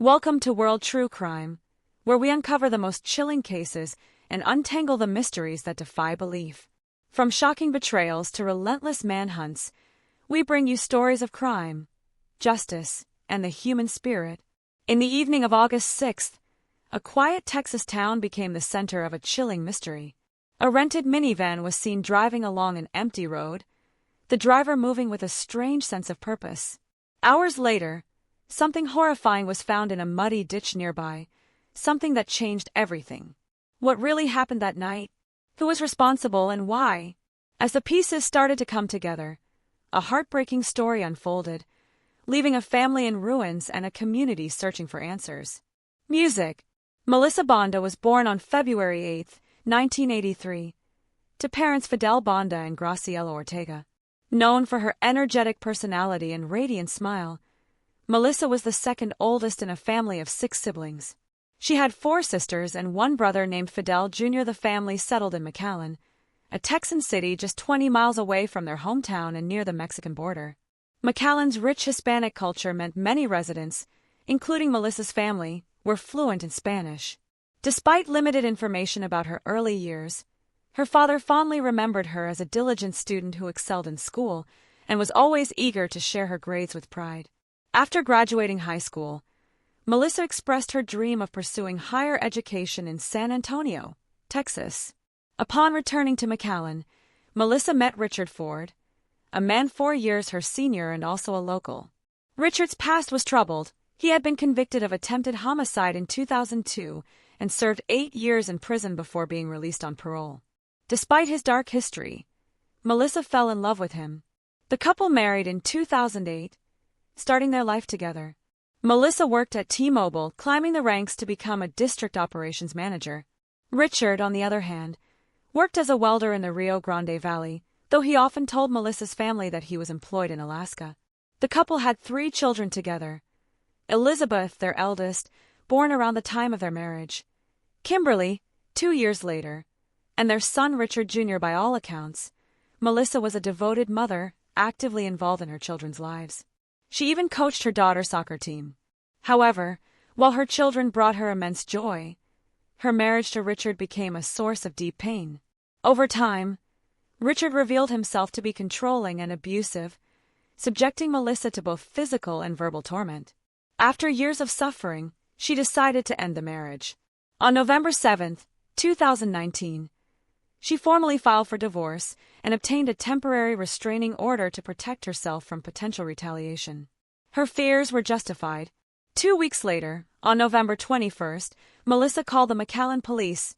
Welcome to World True Crime, where we uncover the most chilling cases and untangle the mysteries that defy belief. From shocking betrayals to relentless manhunts, we bring you stories of crime, justice, and the human spirit. In the evening of August 6th, a quiet Texas town became the center of a chilling mystery. A rented minivan was seen driving along an empty road, the driver moving with a strange sense of purpose. Hours later, something horrifying was found in a muddy ditch nearby, something that changed everything. What really happened that night? Who was responsible and why? As the pieces started to come together, a heartbreaking story unfolded, leaving a family in ruins and a community searching for answers. Music. Melissa Bonda was born on February 8, 1983, to parents Fidel Bonda and Graciela Ortega. Known for her energetic personality and radiant smile, Melissa was the second oldest in a family of 6 siblings. She had 4 sisters and one brother named Fidel Jr. The family settled in McAllen, a Texan city just 20 miles away from their hometown and near the Mexican border. McAllen's rich Hispanic culture meant many residents, including Melissa's family, were fluent in Spanish. Despite limited information about her early years, her father fondly remembered her as a diligent student who excelled in school and was always eager to share her grades with pride. After graduating high school, Melissa expressed her dream of pursuing higher education in San Antonio, Texas. Upon returning to McAllen, Melissa met Richard Ford, a man 4 years her senior and also a local. Richard's past was troubled. He had been convicted of attempted homicide in 2002 and served 8 years in prison before being released on parole. Despite his dark history, Melissa fell in love with him. The couple married in 2008, starting their life together. Melissa worked at T-Mobile, climbing the ranks to become a district operations manager. Richard, on the other hand, worked as a welder in the Rio Grande Valley, though he often told Melissa's family that he was employed in Alaska. The couple had 3 children together. Elizabeth, their eldest, born around the time of their marriage. Kimberly, 2 years later. And their son Richard Jr. By all accounts, Melissa was a devoted mother, actively involved in her children's lives. She even coached her daughter's soccer team. However, while her children brought her immense joy, her marriage to Richard became a source of deep pain. Over time, Richard revealed himself to be controlling and abusive, subjecting Melissa to both physical and verbal torment. After years of suffering, she decided to end the marriage. On November 7, 2019, she formally filed for divorce and obtained a temporary restraining order to protect herself from potential retaliation. Her fears were justified. 2 weeks later, on November 21st, Melissa called the McAllen police,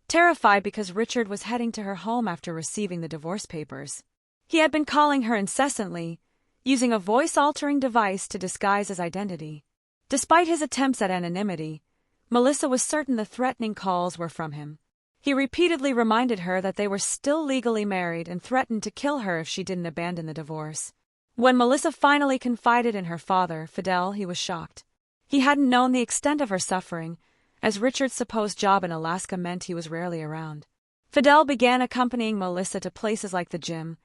terrified because Richard was heading to her home after receiving the divorce papers. He had been calling her incessantly, using a voice-altering device to disguise his identity. Despite his attempts at anonymity, Melissa was certain the threatening calls were from him. He repeatedly reminded her that they were still legally married and threatened to kill her if she didn't abandon the divorce. When Melissa finally confided in her father, Fidel, he was shocked. He hadn't known the extent of her suffering, as Richard's supposed job in Alaska meant he was rarely around. Fidel began accompanying Melissa to places like the gym,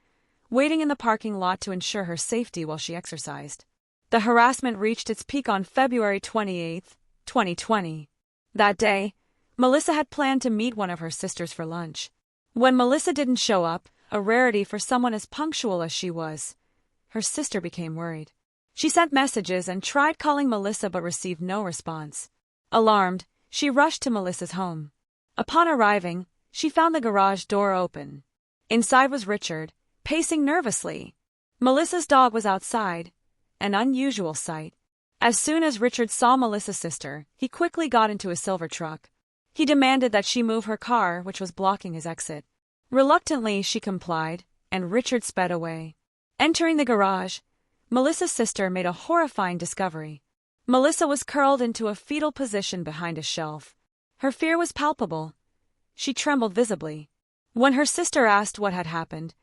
waiting in the parking lot to ensure her safety while she exercised. The harassment reached its peak on February 28, 2020. That day, Melissa had planned to meet one of her sisters for lunch. When Melissa didn't show up, a rarity for someone as punctual as she was, her sister became worried. She sent messages and tried calling Melissa but received no response. Alarmed, she rushed to Melissa's home. Upon arriving, she found the garage door open. Inside was Richard, pacing nervously. Melissa's dog was outside, an unusual sight. As soon as Richard saw Melissa's sister, he quickly got into his silver truck. He demanded that she move her car, which was blocking his exit. Reluctantly, she complied, and Richard sped away. Entering the garage, Melissa's sister made a horrifying discovery. Melissa was curled into a fetal position behind a shelf. Her fear was palpable. She trembled visibly. When her sister asked what had happened,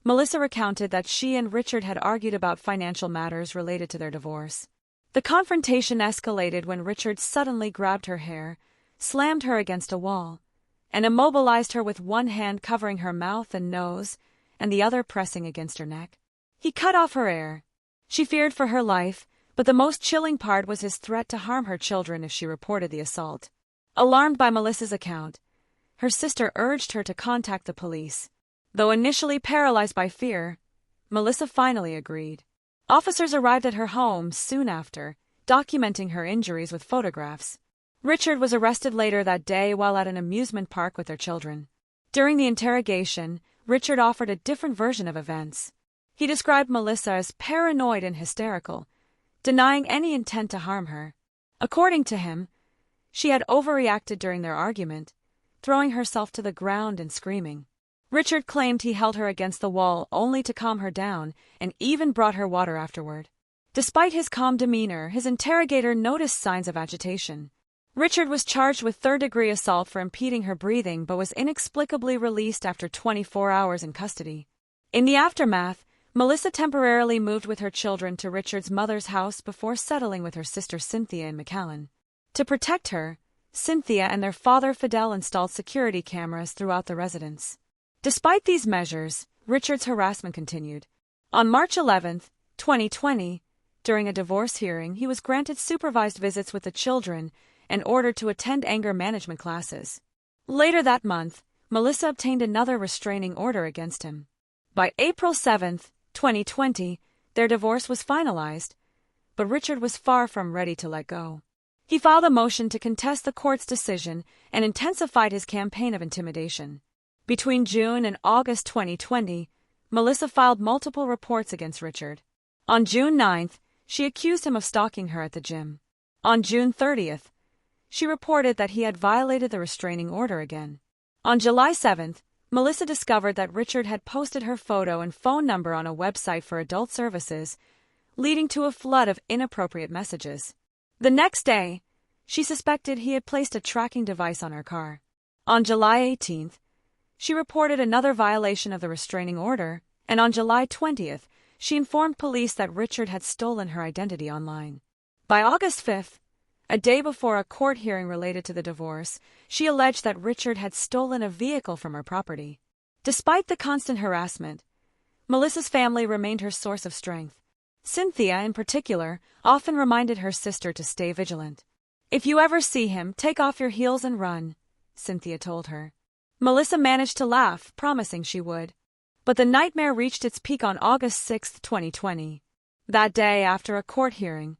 Melissa recounted that she and Richard had argued about financial matters related to their divorce. The confrontation escalated when Richard suddenly grabbed her hair, slammed her against a wall, and immobilized her with one hand covering her mouth and nose and the other pressing against her neck. He cut off her air. She feared for her life, But the most chilling part was his threat to harm her children if she reported the assault. Alarmed by Melissa's account, her sister urged her to contact the police. Though initially paralyzed by fear, Melissa finally agreed. Officers arrived at her home soon after, documenting her injuries with photographs. Richard was arrested later that day while at an amusement park with their children. During the interrogation, Richard offered a different version of events. He described Melissa as paranoid and hysterical, denying any intent to harm her. According to him, she had overreacted during their argument, throwing herself to the ground and screaming. Richard claimed he held her against the wall only to calm her down and even brought her water afterward. Despite his calm demeanor, his interrogator noticed signs of agitation. Richard was charged with third-degree assault for impeding her breathing but was inexplicably released after 24 hours in custody. In the aftermath, Melissa temporarily moved with her children to Richard's mother's house before settling with her sister Cynthia in McAllen. To protect her, Cynthia and their father Fidel installed security cameras throughout the residence. Despite these measures, Richard's harassment continued. On March 11, 2020, during a divorce hearing, he was granted supervised visits with the children and ordered to attend anger management classes. Later that month, Melissa obtained another restraining order against him. By April 7, 2020, their divorce was finalized, but Richard was far from ready to let go. He filed a motion to contest the court's decision and intensified his campaign of intimidation. Between June and August 2020, Melissa filed multiple reports against Richard. On June 9, she accused him of stalking her at the gym. On June 30, she reported that he had violated the restraining order again. On July 7, Melissa discovered that Richard had posted her photo and phone number on a website for adult services, leading to a flood of inappropriate messages. The next day, she suspected he had placed a tracking device on her car. On July 18, she reported another violation of the restraining order, and on July 20, she informed police that Richard had stolen her identity online. By August 5, a day before a court hearing related to the divorce, she alleged that Richard had stolen a vehicle from her property. Despite the constant harassment, Melissa's family remained her source of strength. Cynthia, in particular, often reminded her sister to stay vigilant. "If you ever see him, take off your heels and run," Cynthia told her. Melissa managed to laugh, promising she would. But the nightmare reached its peak on August 6, 2020. That day, after a court hearing,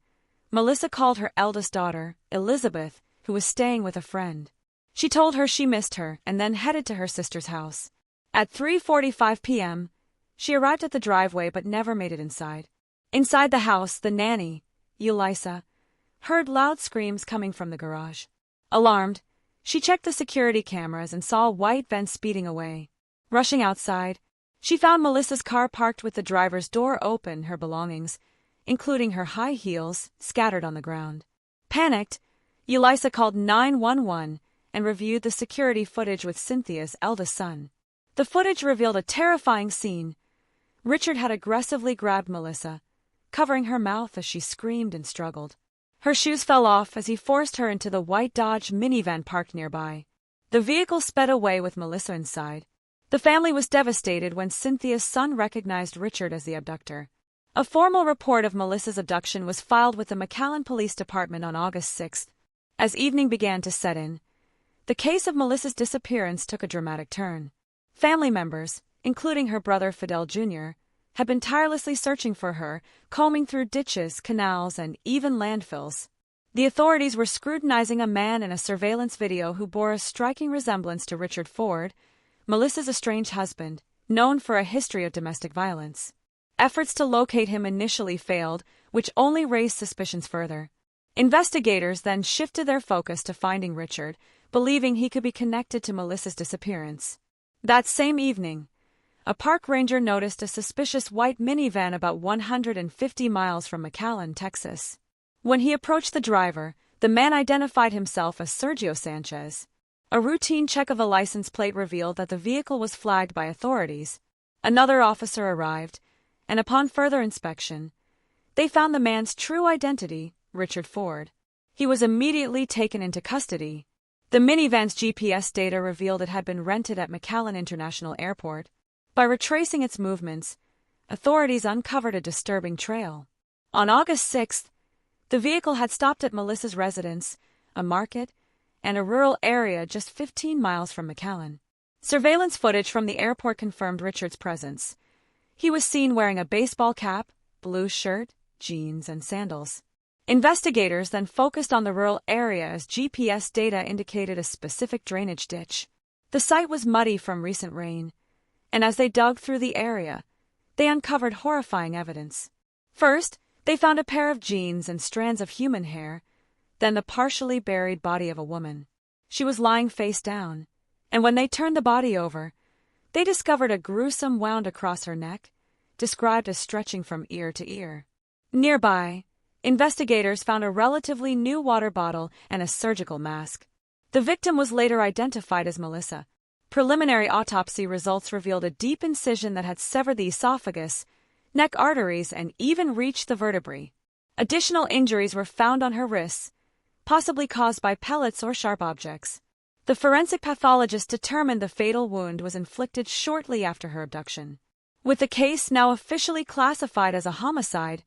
Melissa called her eldest daughter, Elizabeth, who was staying with a friend. She told her she missed her and then headed to her sister's house. At 3:45 p.m., she arrived at the driveway but never made it inside. Inside the house, the nanny, Elisa, heard loud screams coming from the garage. Alarmed, she checked the security cameras and saw a white van speeding away. Rushing outside, she found Melissa's car parked with the driver's door open, her belongings, including her high heels, scattered on the ground. Panicked, Elisa called 911 and reviewed the security footage with Cynthia's eldest son. The footage revealed a terrifying scene. Richard had aggressively grabbed Melissa, covering her mouth as she screamed and struggled. Her shoes fell off as he forced her into the white Dodge minivan parked nearby. The vehicle sped away with Melissa inside. The family was devastated when Cynthia's son recognized Richard as the abductor. A formal report of Melissa's abduction was filed with the McAllen Police Department on August 6. As evening began to set in, the case of Melissa's disappearance took a dramatic turn. Family members, including her brother Fidel Jr., had been tirelessly searching for her, combing through ditches, canals, and even landfills. The authorities were scrutinizing a man in a surveillance video who bore a striking resemblance to Richard Ford, Melissa's estranged husband, known for a history of domestic violence. Efforts to locate him initially failed, which only raised suspicions further. Investigators then shifted their focus to finding Richard, believing he could be connected to Melissa's disappearance. That same evening, a park ranger noticed a suspicious white minivan about 150 miles from McAllen, Texas. When he approached the driver, the man identified himself as Sergio Sanchez. A routine check of the license plate revealed that the vehicle was flagged by authorities. Another officer arrived, and upon further inspection, they found the man's true identity, Richard Ford. He was immediately taken into custody. The minivan's GPS data revealed it had been rented at McAllen International Airport. By retracing its movements, authorities uncovered a disturbing trail. On August 6, The vehicle had stopped at Melissa's residence, a market, and a rural area just 15 miles from McAllen. Surveillance footage from the airport confirmed Richard's presence. He was seen wearing a baseball cap, blue shirt, jeans, and sandals. Investigators then focused on the rural area as GPS data indicated a specific drainage ditch. The site was muddy from recent rain, and as they dug through the area, they uncovered horrifying evidence. First, they found a pair of jeans and strands of human hair, then the partially buried body of a woman. She was lying face down, and when they turned the body over, they discovered a gruesome wound across her neck, described as stretching from ear to ear. Nearby, investigators found a relatively new water bottle and a surgical mask. The victim was later identified as Melissa. Preliminary autopsy results revealed a deep incision that had severed the esophagus, neck arteries, and even reached the vertebrae. Additional injuries were found on her wrists, possibly caused by pellets or sharp objects. The forensic pathologist determined the fatal wound was inflicted shortly after her abduction. With the case now officially classified as a homicide,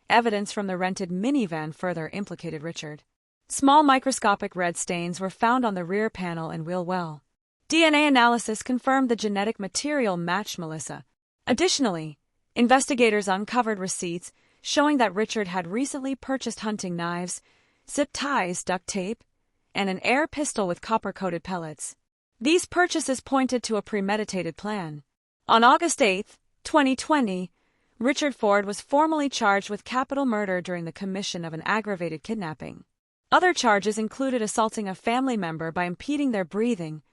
evidence from the rented minivan further implicated Richard. Small microscopic red stains were found on the rear panel and wheel well. DNA analysis confirmed the genetic material matched Melissa. Additionally, investigators uncovered receipts showing that Richard had recently purchased hunting knives, zip ties, duct tape, and an air pistol with copper-coated pellets. These purchases pointed to a premeditated plan. On August 8, 2020, Richard Ford was formally charged with capital murder during the commission of an aggravated kidnapping. Other charges included assaulting a family member by impeding their breathing,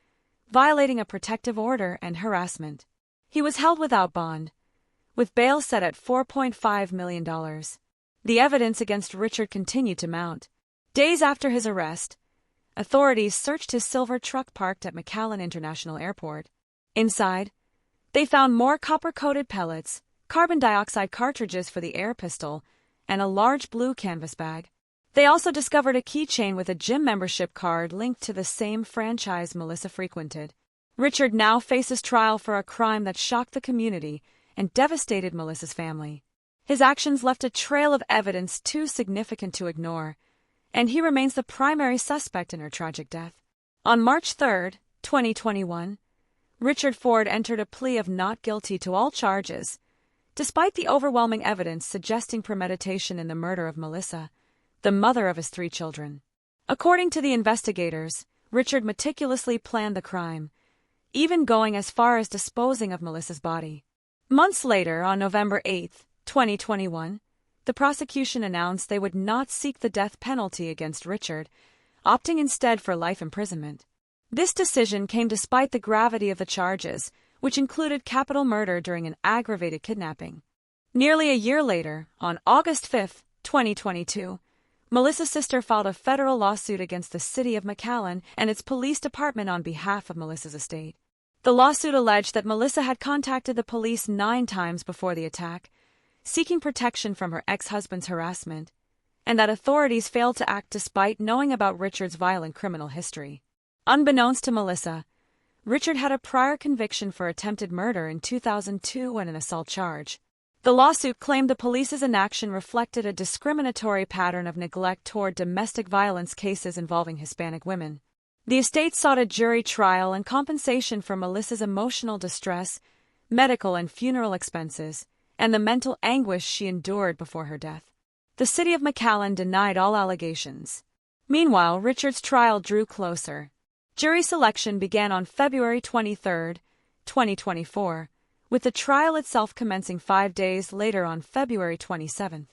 violating a protective order, and harassment. He was held without bond, with bail set at $4.5 million. The evidence against Richard continued to mount. Days after his arrest, authorities searched his silver truck parked at McAllen International Airport. Inside, they found more copper-coated pellets, carbon dioxide cartridges for the air pistol, and a large blue canvas bag. They also discovered a keychain with a gym membership card linked to the same franchise Melissa frequented. Richard now faces trial for a crime that shocked the community and devastated Melissa's family. His actions left a trail of evidence too significant to ignore, and he remains the primary suspect in her tragic death. On March 3, 2021, Richard Ford entered a plea of not guilty to all charges, despite the overwhelming evidence suggesting premeditation in the murder of Melissa, the mother of his 3 children. According to the investigators, Richard meticulously planned the crime, even going as far as disposing of Melissa's body. Months later, on November 8, 2021, the prosecution announced they would not seek the death penalty against Richard, opting instead for life imprisonment. This decision came despite the gravity of the charges, which included capital murder during an aggravated kidnapping. Nearly a year later, on August 5, 2022, Melissa's sister filed a federal lawsuit against the city of McAllen and its police department on behalf of Melissa's estate. The lawsuit alleged that Melissa had contacted the police 9 times before the attack, seeking protection from her ex-husband's harassment, and that authorities failed to act despite knowing about Richard's violent criminal history. Unbeknownst to Melissa, Richard had a prior conviction for attempted murder in 2002 and an assault charge. The lawsuit claimed the police's inaction reflected a discriminatory pattern of neglect toward domestic violence cases involving Hispanic women. The estate sought a jury trial and compensation for Melissa's emotional distress, medical and funeral expenses, and the mental anguish she endured before her death. The city of McAllen denied all allegations. Meanwhile, Richard's trial drew closer. Jury selection began on February 23, 2024, with the trial itself commencing 5 days later on February 27.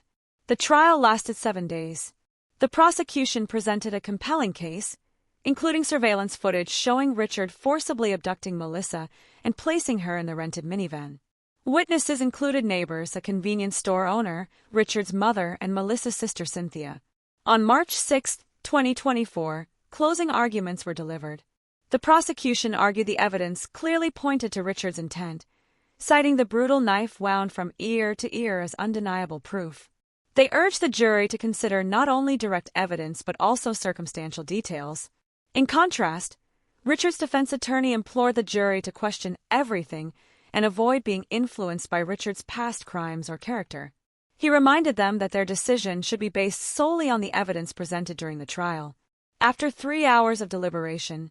The trial lasted 7 days. The prosecution presented a compelling case, including surveillance footage showing Richard forcibly abducting Melissa and placing her in the rented minivan. Witnesses included neighbors, a convenience store owner, Richard's mother, and Melissa's sister Cynthia. On March 6, 2024, closing arguments were delivered. The prosecution argued the evidence clearly pointed to Richard's intent, citing the brutal knife wound from ear to ear as undeniable proof. They urged the jury to consider not only direct evidence but also circumstantial details. In contrast, Richard's defense attorney implored the jury to question everything and avoid being influenced by Richard's past crimes or character. He reminded them that their decision should be based solely on the evidence presented during the trial. After 3 hours of deliberation,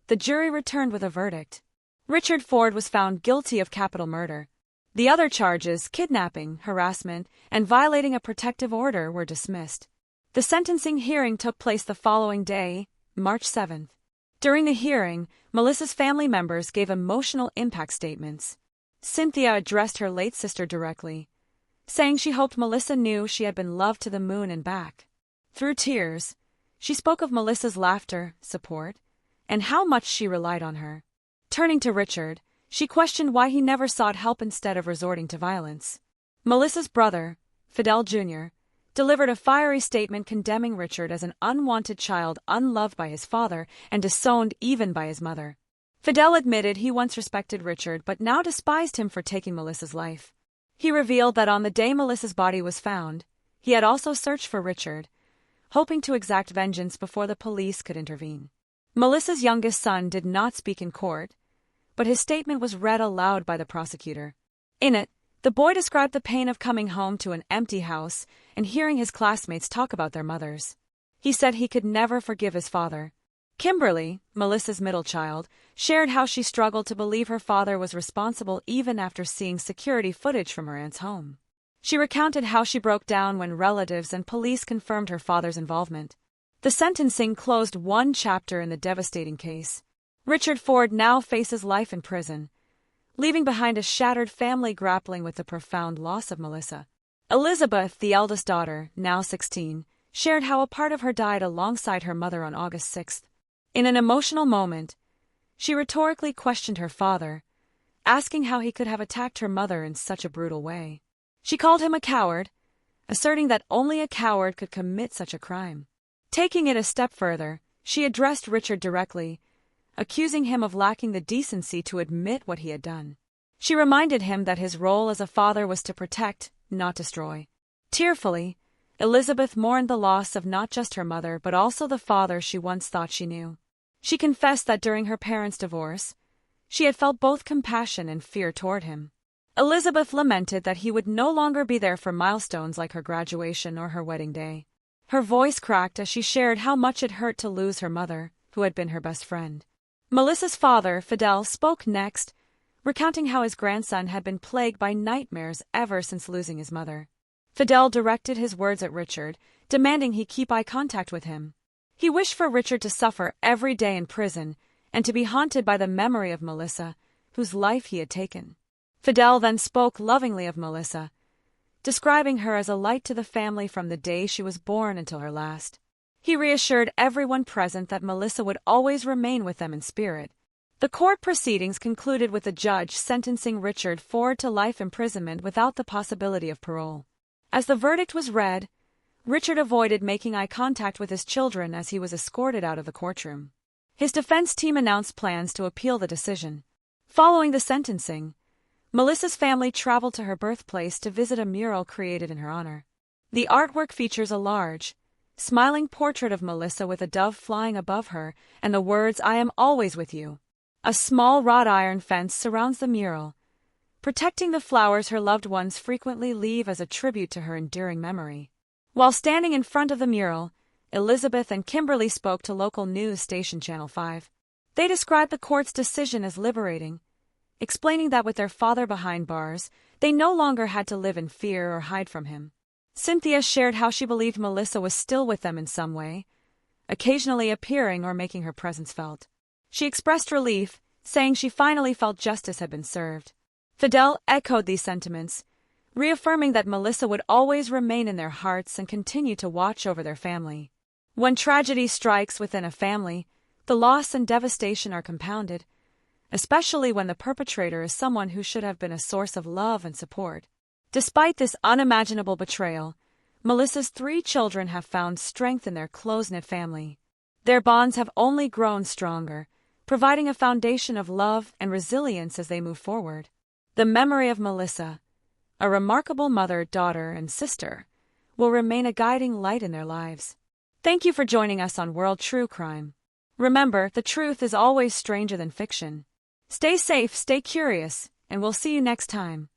the jury returned with a verdict. Richard Ford was found guilty of capital murder. The other charges, kidnapping, harassment, and violating a protective order, were dismissed. The sentencing hearing took place the following day, March 7th. During the hearing, Melissa's family members gave emotional impact statements. Cynthia addressed her late sister directly, saying she hoped Melissa knew she had been loved to the moon and back. Through tears, she spoke of Melissa's laughter, support, and how much she relied on her. Turning to Richard, she questioned why he never sought help instead of resorting to violence. Melissa's brother, Fidel Jr., delivered a fiery statement condemning Richard as an unwanted child unloved by his father and disowned even by his mother. Fidel admitted he once respected Richard but now despised him for taking Melissa's life. He revealed that on the day Melissa's body was found, he had also searched for Richard, hoping to exact vengeance before the police could intervene. Melissa's youngest son did not speak in court, but his statement was read aloud by the prosecutor. In it, the boy described the pain of coming home to an empty house and hearing his classmates talk about their mothers. He said he could never forgive his father. Kimberly, Melissa's middle child, shared how she struggled to believe her father was responsible even after seeing security footage from her aunt's home. She recounted how she broke down when relatives and police confirmed her father's involvement. The sentencing closed one chapter in the devastating case. Richard Ford now faces life in prison, leaving behind a shattered family grappling with the profound loss of Melissa. Elizabeth, the eldest daughter, now 16, shared how a part of her died alongside her mother on August 6. In an emotional moment, she rhetorically questioned her father, asking how he could have attacked her mother in such a brutal way. She called him a coward, asserting that only a coward could commit such a crime. Taking it a step further, she addressed Richard directly, accusing him of lacking the decency to admit what he had done. She reminded him that his role as a father was to protect, not destroy. Tearfully, Elizabeth mourned the loss of not just her mother but also the father she once thought she knew. She confessed that during her parents' divorce, she had felt both compassion and fear toward him. Elizabeth lamented that he would no longer be there for milestones like her graduation or her wedding day. Her voice cracked as she shared how much it hurt to lose her mother, who had been her best friend. Melissa's father, Fidel, spoke next, recounting how his grandson had been plagued by nightmares ever since losing his mother. Fidel directed his words at Richard, demanding he keep eye contact with him. He wished for Richard to suffer every day in prison and to be haunted by the memory of Melissa, whose life he had taken. Fidel then spoke lovingly of Melissa, describing her as a light to the family from the day she was born until her last. He reassured everyone present that Melissa would always remain with them in spirit. The court proceedings concluded with the judge sentencing Richard Ford to life imprisonment without the possibility of parole. As the verdict was read, Richard avoided making eye contact with his children as he was escorted out of the courtroom. His defense team announced plans to appeal the decision. Following the sentencing, Melissa's family traveled to her birthplace to visit a mural created in her honor. The artwork features a large, smiling portrait of Melissa with a dove flying above her and the words, "I am always with you." A small wrought iron fence surrounds the mural, protecting the flowers her loved ones frequently leave as a tribute to her enduring memory. While standing in front of the mural, Elizabeth and Kimberly spoke to local news station Channel 5. They described the court's decision as liberating, explaining that with their father behind bars, they no longer had to live in fear or hide from him. Cynthia shared how she believed Melissa was still with them in some way, occasionally appearing or making her presence felt. She expressed relief, saying she finally felt justice had been served. Fidel echoed these sentiments, reaffirming that Melissa would always remain in their hearts and continue to watch over their family. When tragedy strikes within a family, the loss and devastation are compounded, especially when the perpetrator is someone who should have been a source of love and support. Despite this unimaginable betrayal, Melissa's 3 children have found strength in their close-knit family. Their bonds have only grown stronger, providing a foundation of love and resilience as they move forward. The memory of Melissa, a remarkable mother, daughter, and sister, will remain a guiding light in their lives. Thank you for joining us on World True Crime. Remember, the truth is always stranger than fiction. Stay safe, stay curious, and we'll see you next time.